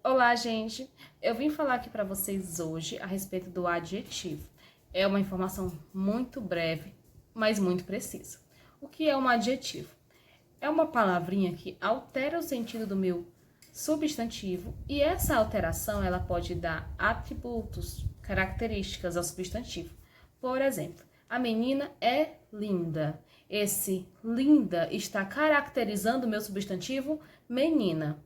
Olá, gente! Eu vim falar aqui para vocês hoje a respeito do adjetivo. É uma informação muito breve, mas muito precisa. O que é um adjetivo? É uma palavrinha que altera o sentido do meu substantivo e essa alteração ela pode dar atributos, características ao substantivo. Por exemplo, a menina é linda. Esse linda está caracterizando o meu substantivo menina.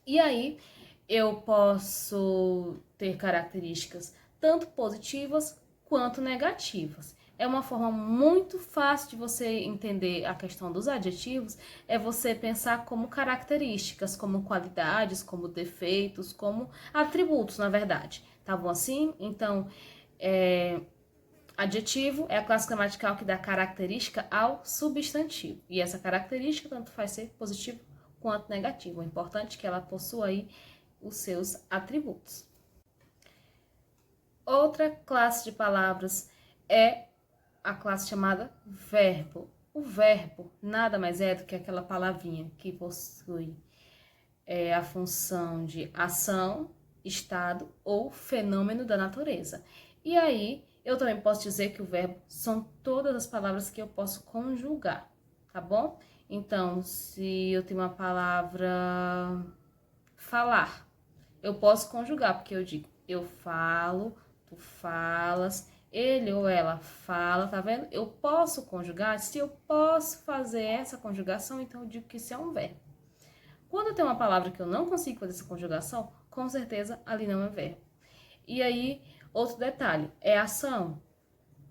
E aí, eu posso ter características tanto positivas quanto negativas. É uma forma muito fácil de você entender a questão dos adjetivos, é você pensar como características, como qualidades, como defeitos, como atributos, na verdade. Tá bom assim? Então, adjetivo é a classe gramatical que dá característica ao substantivo. E essa característica tanto faz ser positivo quanto negativo. O importante é que ela possua aí os seus atributos. Outra classe de palavras é a classe chamada verbo. O verbo nada mais é do que aquela palavrinha que possui a função de ação, estado ou fenômeno da natureza. E aí, eu também posso dizer que o verbo são todas as palavras que eu posso conjugar, tá bom? Então, se eu tenho uma palavra falar, eu posso conjugar, porque eu digo eu falo, tu falas, ele ou ela fala, tá vendo? Eu posso conjugar, se eu posso fazer essa conjugação, então eu digo que isso é um verbo. Quando eu tenho uma palavra que eu não consigo fazer essa conjugação, com certeza ali não é verbo. E aí, outro detalhe, é ação?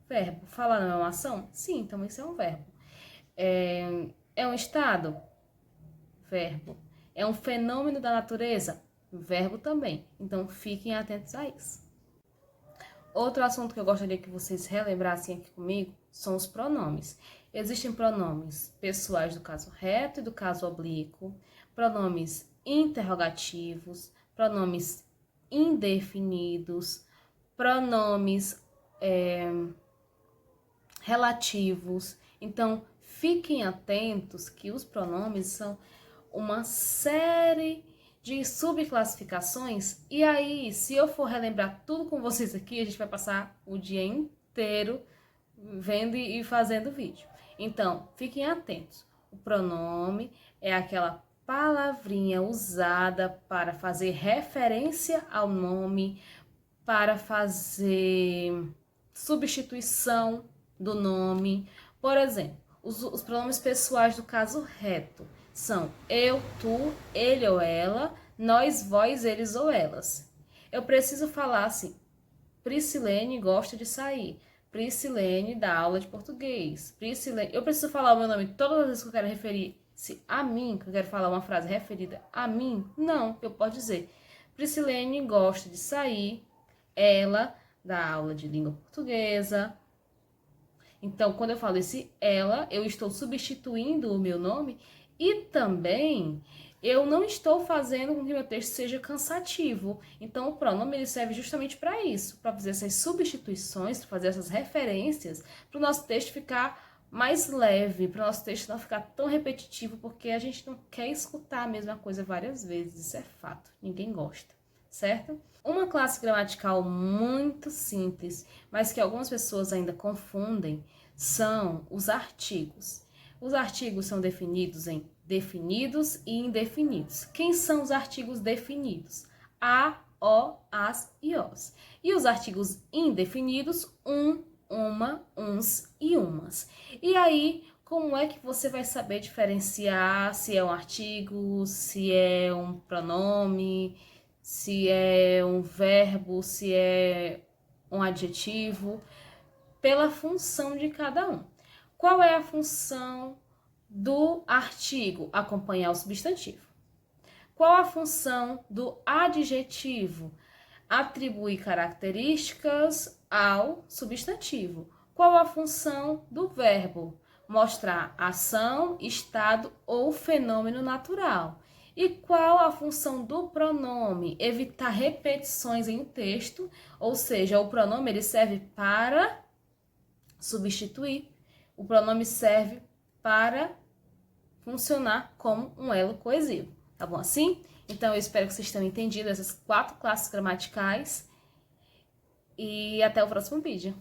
Verbo. Falar não é uma ação? Sim, então isso é um verbo. É um estado? Verbo. É um fenômeno da natureza? Verbo também. Então, fiquem atentos a isso. Outro assunto que eu gostaria que vocês relembrassem aqui comigo são os pronomes. Existem pronomes pessoais do caso reto e do caso oblíquo, pronomes interrogativos, pronomes indefinidos, pronomes relativos. Então, fiquem atentos que os pronomes são uma série de subclassificações. E aí, se eu for relembrar tudo com vocês aqui, a gente vai passar o dia inteiro vendo e fazendo vídeo. Então, fiquem atentos. O pronome é aquela palavrinha usada para fazer referência ao nome, para fazer substituição do nome. Por exemplo, os pronomes pessoais do caso reto são eu, tu, ele ou ela, nós, vós, eles ou elas. Eu preciso falar assim, Priscilene gosta de sair. Priscilene dá aula de português. Priscilene... Eu preciso falar o meu nome todas as vezes que eu quero referir-se a mim, que eu quero falar uma frase referida a mim? Não, eu posso dizer Priscilene gosta de sair, ela dá aula de língua portuguesa. Então, quando eu falo esse ela, eu estou substituindo o meu nome e também eu não estou fazendo com que meu texto seja cansativo. Então, o pronome ele serve justamente para isso, para fazer essas substituições, para fazer essas referências, para o nosso texto ficar mais leve, para o nosso texto não ficar tão repetitivo, porque a gente não quer escutar a mesma coisa várias vezes, isso é fato, ninguém gosta, certo? Uma classe gramatical muito simples, mas que algumas pessoas ainda confundem, são os artigos. Os artigos são definidos em definidos e indefinidos. Quem são os artigos definidos? A, o, as e os. E os artigos indefinidos? Uma, uns e umas. E aí, como é que você vai saber diferenciar se é um artigo, se é um pronome, se é um verbo, se é um adjetivo? Pela função de cada um. Qual é a função do artigo? Acompanhar o substantivo. Qual a função do adjetivo? Atribuir características ao substantivo. Qual a função do verbo? Mostrar ação, estado ou fenômeno natural. E qual a função do pronome? Evitar repetições em texto, ou seja, o pronome ele serve para substituir. O pronome serve para funcionar como um elo coesivo, tá bom assim? Então, eu espero que vocês tenham entendido essas 4 classes gramaticais. E até o próximo vídeo.